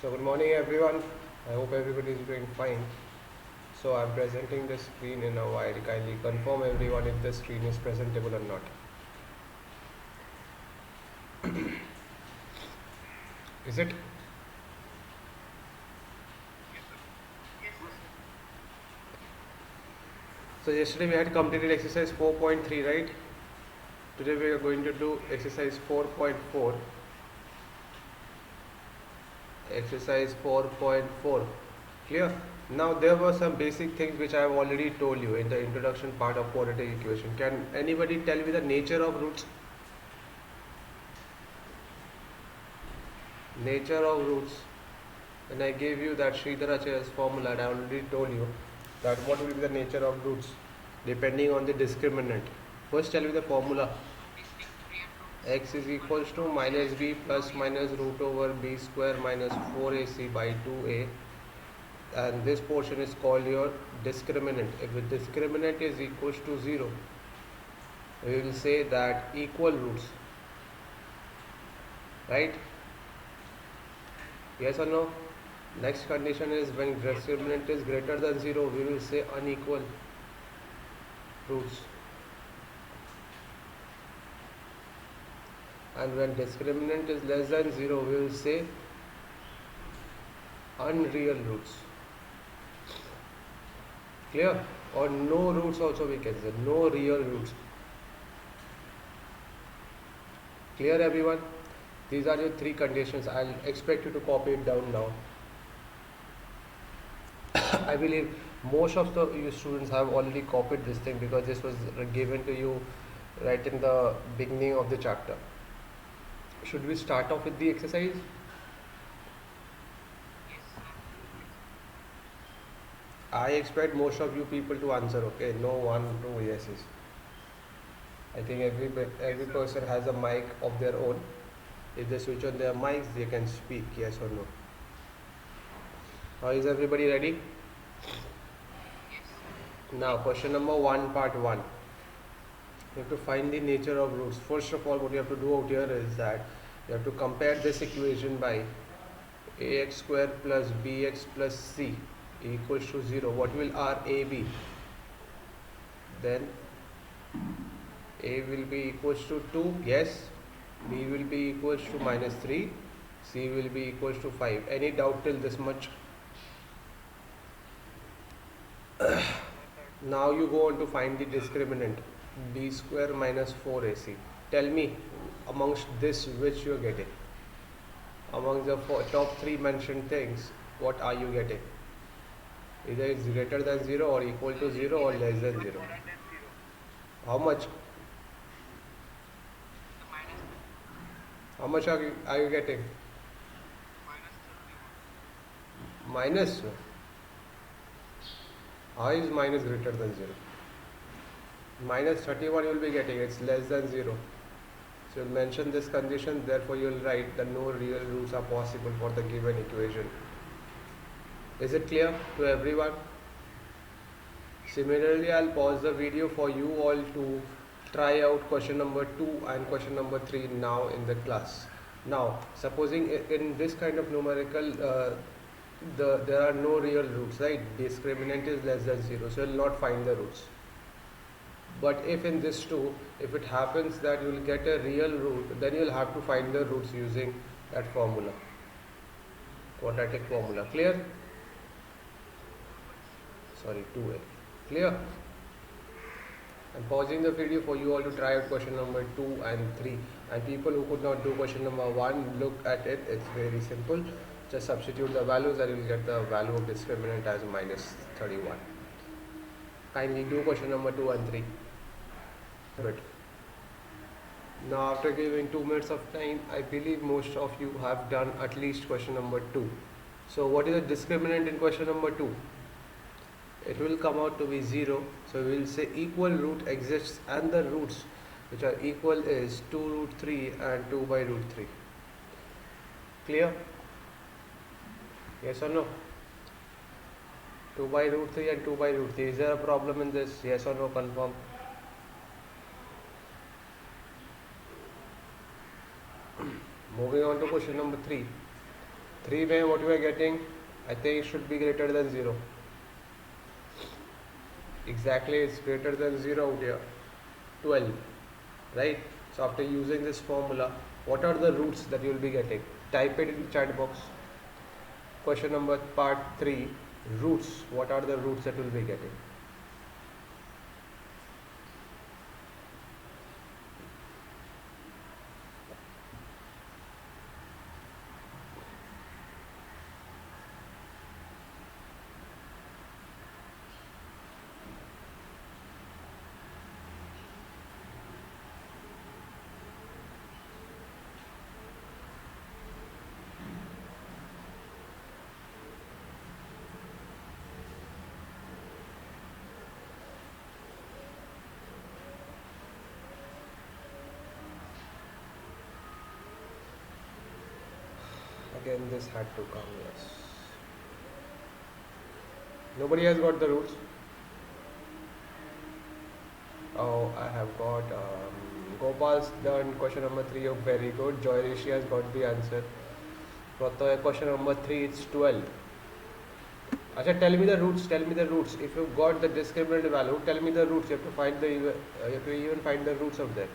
So good morning everyone. I hope everybody is doing fine. So I'm presenting the screen in a while. Kindly confirm everyone if the screen is presentable or not. Is it? So yesterday we had completed exercise 4.3, right? Today we are going to do exercise 4.4. Exercise 4.4. Clear? Now there were some basic things which I have already told you in the introduction part of quadratic equation. Can anybody tell me the nature of roots? Nature of roots. When I gave you that Sridharacharya's formula, I already told you that what will be the nature of roots depending on the discriminant. First tell me the formula. X is equals to minus b plus minus root over b square minus 4ac by 2a, and this portion is called your discriminant. If the discriminant is equals to 0, we will say that equal roots, right? Yes or no? Next condition is when discriminant is greater than 0, we will say unequal roots. And when discriminant is less than 0, we will say unreal roots. Clear? Or no roots also we can say, no real roots. Clear everyone? These are your three conditions. I'll expect you to copy it down now. I believe most of you students have already copied this thing because this was given to you right in the beginning of the chapter. Should we start off with the exercise? I expect most of you people to answer, okay? No one, two yeses. I think every person has a mic of their own. If they switch on their mics, they can speak, yes or no. Is everybody ready? Now, question number 1, part 1. You have to find the nature of roots. First of all, what you have to do out here is that you have to compare this equation by ax square plus bx plus c equals to 0. What will our a be? Then a will be equals to 2, yes. B will be equals to minus 3. C will be equals to 5. Any doubt till this much? Now you go on to find the discriminant, b square minus 4ac. Tell me, amongst this which you are getting? Among the top 3 mentioned things, what are you getting? Either it's greater than 0 or equal to 0 or less than 0. How much? How much are you getting? Minus. How is minus greater than 0? Minus 31 you will be getting, it's less than 0. So you'll mention this condition, therefore you will write that no real roots are possible for the given equation. Is it clear to everyone? Similarly, I'll pause the video for you all to try out question number 2 and question number 3 now in the class. Now, supposing in this kind of numerical, there are no real roots, right? Discriminant is less than 0, so you'll not find the roots. But if in this too, if it happens that you will get a real root, then you'll have to find the roots using that formula, quadratic formula. Clear? Sorry, 2a. Clear? I'm pausing the video for you all to try out question number 2 and 3. And people who could not do question number 1, look at it. It's very simple. Just substitute the values and you will get the value of discriminant as minus 31. Kindly do question number 2 and 3. Good. Now after giving 2 minutes of time, I believe most of you have done at least question number 2. So what is the discriminant in question number 2? It will come out to be 0. So we will say equal root exists and the roots which are equal is 2 root 3 and 2 by root 3. Clear? Yes or no? 2 by root 3 and 2 by root 3. Is there a problem in this? Yes or no? Confirm. Moving on to question number 3. 3 में what we are getting, I think it should be greater than 0. Exactly, it's greater than 0 out here. 12, right? So after using this formula, what are the roots that you will be getting? Type it in the chat box. Question number part 3, roots. What are the roots that you will be getting? Again, this had to come, yes. Nobody has got the roots. Oh, I have got Gopal's done question number 3. Oh, very good. Joy Rishi has got the answer. Question number 3, it's 12. Acha, tell me the roots. Tell me the roots. If you got the discriminant value, tell me the roots. You have to find the you have to even find the roots of that.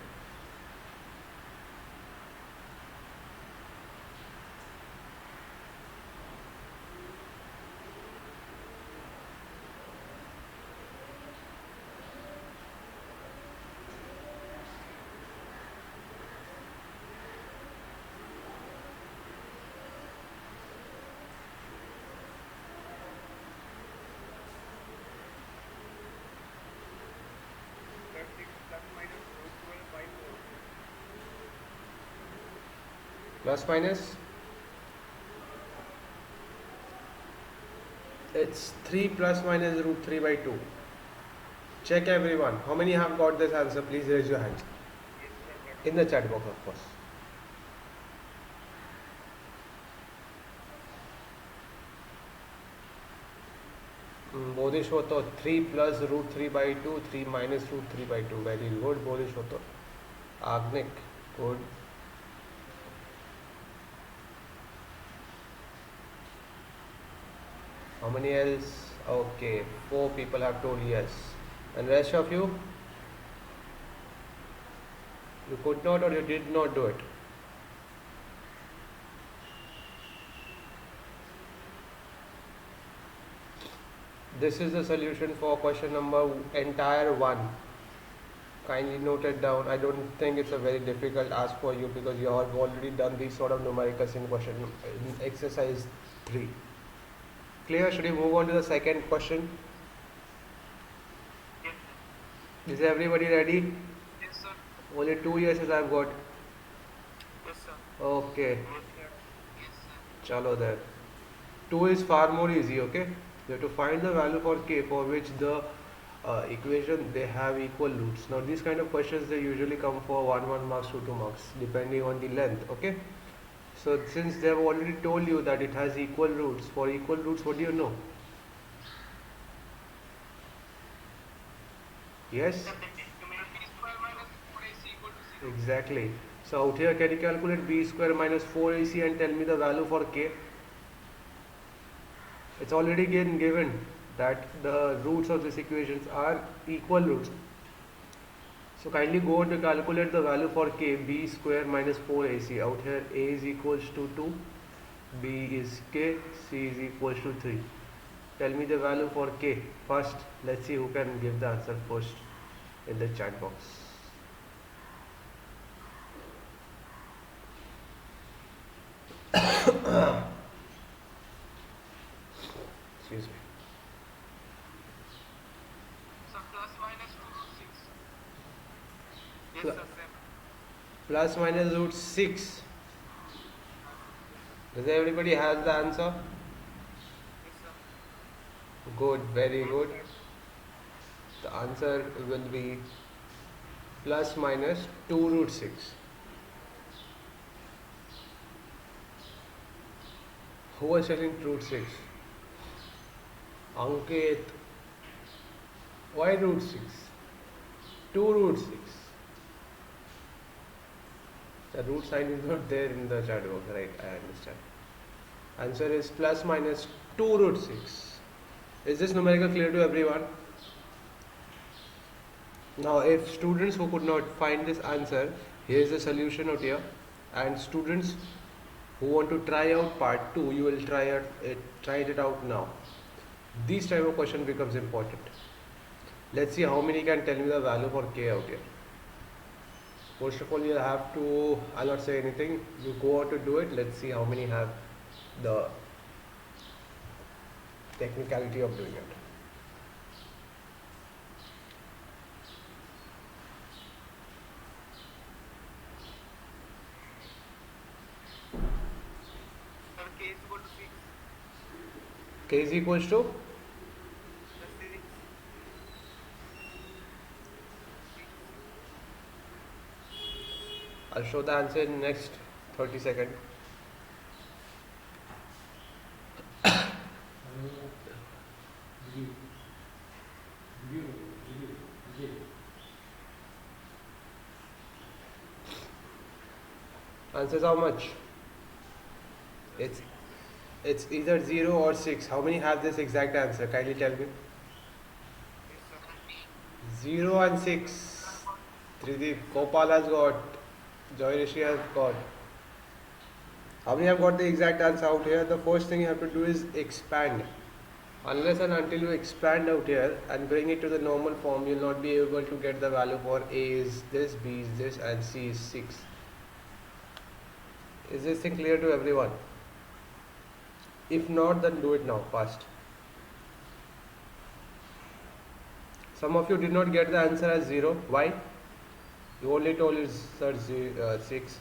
Plus minus. It's 3 plus minus root 3 by 2. Check everyone. How many have got this answer? Please raise your hands. In the chat box, of course. Bodhishwato, 3 plus root 3 by 2, 3 minus root 3 by 2. Very good, Bodhishwato. Agnik, good. How many else? Okay, 4 people have told yes. And rest of you? You could not or you did not do it? This is the solution for question number entire 1. Kindly note it down. I don't think it's a very difficult ask for you because you have already done these sort of numericals in exercise 3. Clear? Should we move on to the second question? Yes. Is everybody ready? Yes, sir. Only 2 yeses I've got. Yes, sir. Okay. Yes, sir. Chalo there. 2 is far more easy, okay? You have to find the value for k for which the equation they have equal roots. Now these kind of questions they usually come for 1 marks to 2 marks depending on the length, okay? So since they have already told you that it has equal roots, for equal roots what do you know? Yes? Exactly. So out here can you calculate b square minus 4ac and tell me the value for k? It's already given that the roots of these equations are equal roots. So kindly go on to calculate the value for k, b square minus 4ac. Out here a is equals to 2, b is k, c is equals to 3. Tell me the value for k. First, let's see who can give the answer first in the chat box. Excuse me. So plus minus root 6. Yes, sir. Plus minus root 6. Does everybody has the answer? Yes, sir. Good, very good. The answer will be plus minus 2 root 6. Who was telling root 6? Ankit. Why root 6? 2 root 6. The root sign is not there in the chat box, right? I understand. Answer is plus minus 2 root 6. Is this numerical clear to everyone? Now, if students who could not find this answer, here is the solution out here. And students who want to try out part 2, you will try it out now. This type of question becomes important. Let's see how many can tell me the value for k out here. First of all, you have to, I'll not say anything, you go out to do it. Let's see how many have the technicality of doing it. K is equals to? I'll show the answer in next 30 seconds. Answer is how much? It's either 0 or 6. How many have this exact answer? Kindly tell me. 0 and 6. Trideep, Gopal has got. Joy Rishi has got. How many have got the exact answer out here? The first thing you have to do is expand. Unless and until you expand out here and bring it to the normal form, you'll not be able to get the value for A is this, B is this, and C is 6. Is this thing clear to everyone? If not, then do it now, fast. Some of you did not get the answer as 0. Why? You only told is 6.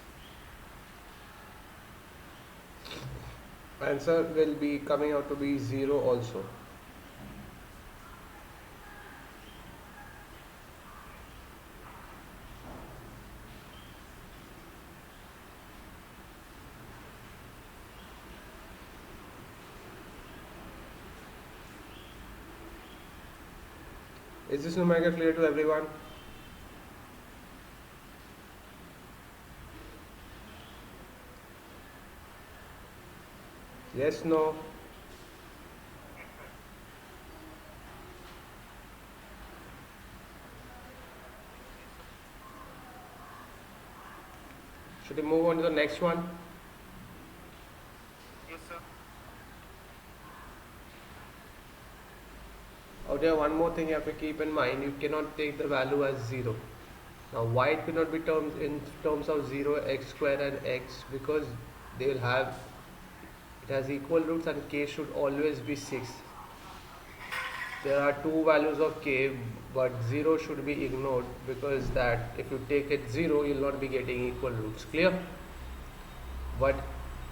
Answer will be coming out to be 0 also. Is this numerical clear to everyone? Yes, no? Should we move on to the next one? Yes, sir. Out here, one more thing you have to keep in mind, you cannot take the value as 0. Now, why it cannot be terms in terms of 0, x square and x? Because they will have, it has equal roots and k should always be 6. There are two values of k, but 0 should be ignored because that if you take it 0, you'll not be getting equal roots. Clear? But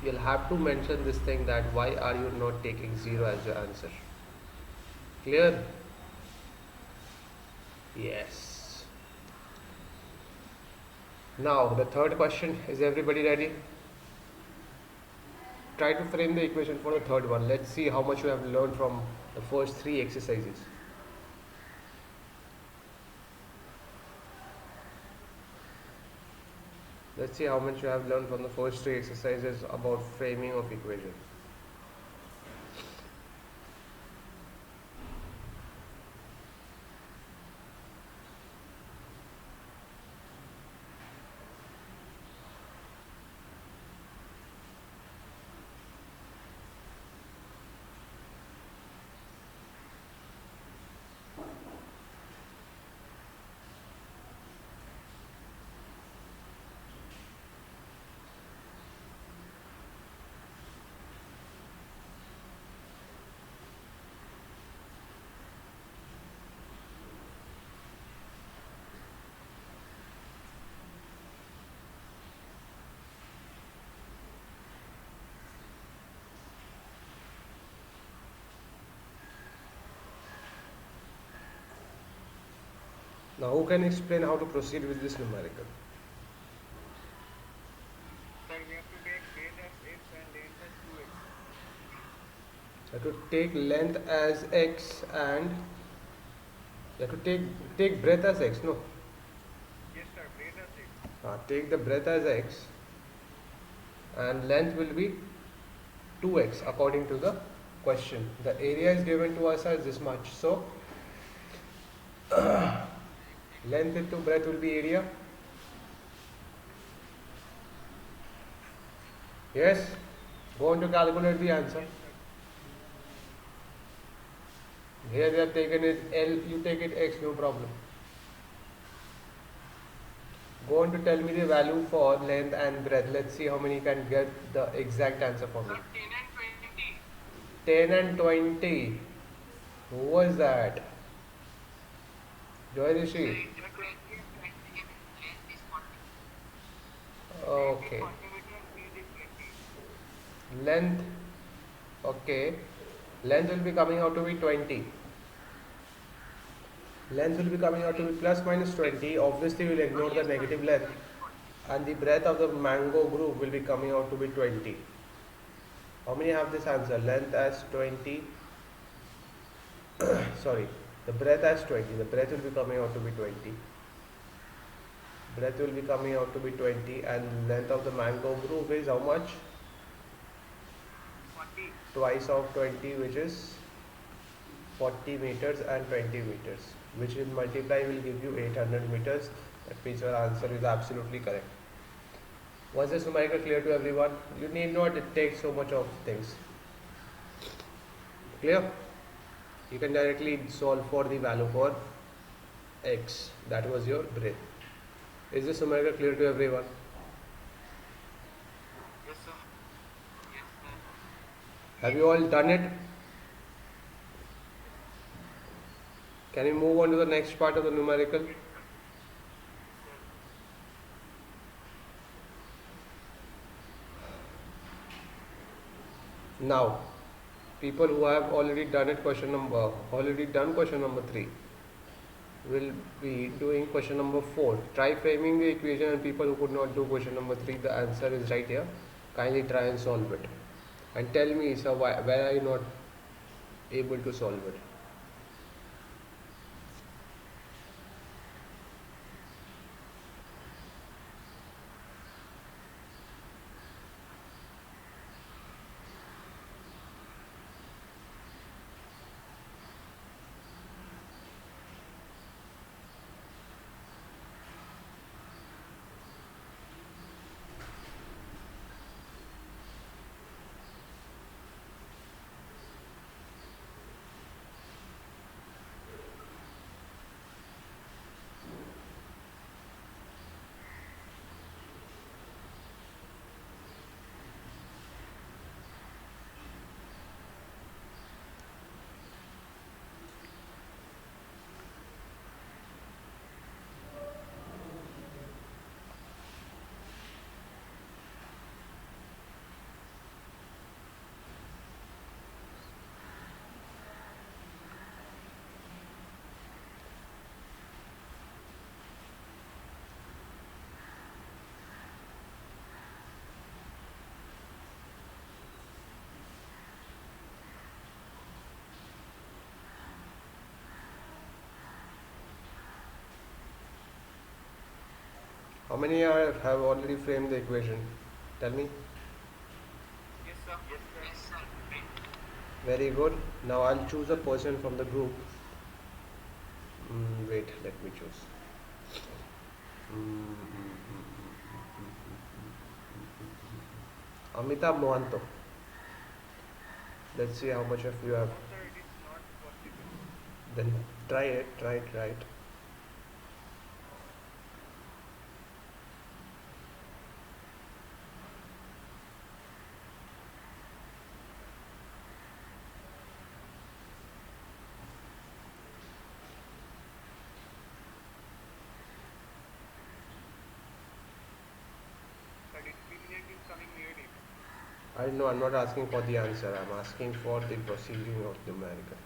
you'll have to mention this thing that why are you not taking 0 as your answer? Clear? Yes. Now the third question, is everybody ready? Try to frame the equation for the third one. Let's see how much you have learned from the first 3 exercises. Let's see how much you have learned from the first 3 exercises about framing of equation. Now, who can explain how to proceed with this numerical? Sir, we have to take base as x and length as 2x. You have to take length as x and you have to take breadth as x, no? Yes, sir, base as x. Take the breadth as x and length will be 2x according to the question. The area is given to us as this much. So length into breadth will be area. Yes? Go on to calculate the answer. Here they have taken it L, you take it x, no problem. Go on to tell me the value for length and breadth. Let's see how many can get the exact answer for me. 10 and 20. Who was that? Joy Rishi. Okay. Length. Okay. Length will be coming out to be 20. Length will be coming out to be plus minus 20. Obviously, we'll ignore the negative length. And the breadth of the mango group will be coming out to be 20. How many have this answer? Length as 20. Sorry. The breadth as 20. The breadth will be coming out to be 20. Breadth will be coming out to be 20. And length of the mango group is how much? 40. Twice of 20, which is 40 meters and 20 meters, which in multiply will give you 800 meters. That means your answer is absolutely correct. Was this numerical clear to everyone? You need not take so much of things. Clear? You can directly solve for the value for x. That was your breadth. Is this numerical clear to everyone? Yes, sir. Yes, sir. Have you all done it? Can we move on to the next part of the numerical? Now, people who have already done question number 3 will be doing question number 4. Try framing the equation, and people who could not do question number 3, the answer is right here. Kindly try and solve it. And tell me, sir, why are you not able to solve it? How many have already framed the equation? Tell me. Yes, sir. Yes, sir. Very good. Now I'll choose a person from the group. Wait, let me choose. Amitabh Mohanto. Let's see how much of you have. Sir, it is not possible. Then try it. Sir, discriminant is coming nearly. I know I'm not asking for the answer. I'm asking for the procedure of numerical.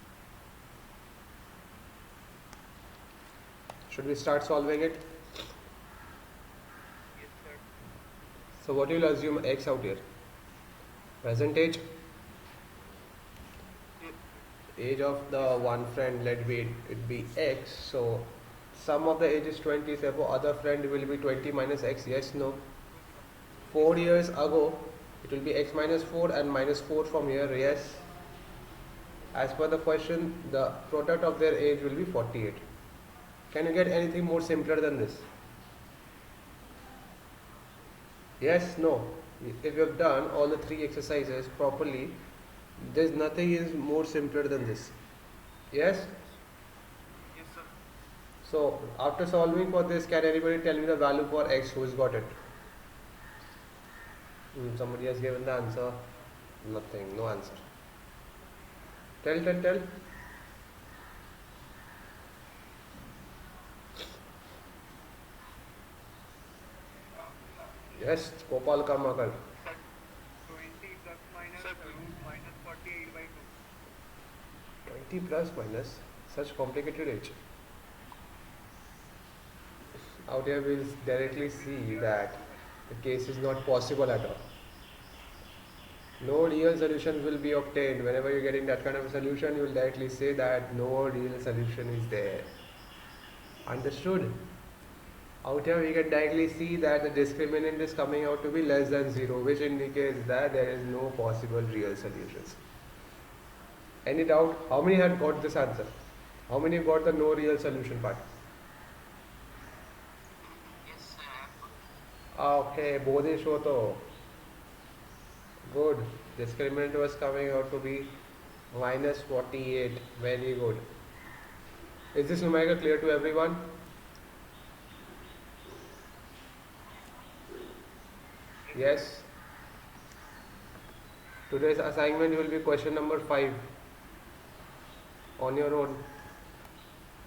Should we start solving it? Yes, sir. So what you'll assume x out here? Percentage. Age of the one friend, let it be x. So sum of the age is 20. So other friend will be 20 minus x. Yes, no. 4 years ago, It will be x minus 4 and minus 4 from here, yes. As per the question, the product of their age will be 48. Can you get anything more simpler than this? Yes, no. If you have done all the 3 exercises properly, there's nothing is more simpler than this. Yes? Yes, sir. So, after solving for this, can anybody tell me the value for x? Who's got it? Somebody has given the answer. Nothing, no answer. Tell. Yes, Gopal Kamakar. 20 plus minus root minus 48 by 2. 20 plus minus, such complicated age. Out here we'll directly see that the case is not possible at all. No real solution will be obtained. Whenever you're getting that kind of a solution, you will directly say that no real solution is there. Understood? Out here we can directly see that the discriminant is coming out to be less than 0, which indicates that there is no possible real solutions. Any doubt? How many had got this answer? How many got the no real solution part? Yes, sir. Okay, Bodhi Shoto. Good. Discriminant was coming out to be minus 48. Very good. Is this numerical clear to everyone? Yes. Today's assignment will be question number 5. On your own.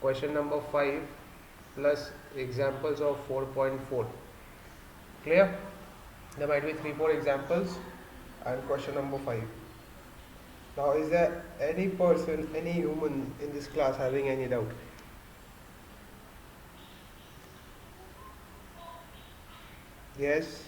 Question number 5 plus examples of 4.4. Clear? There might be 3-4 examples and question number 5. Now, is there any person, any human in this class having any doubt? Yes?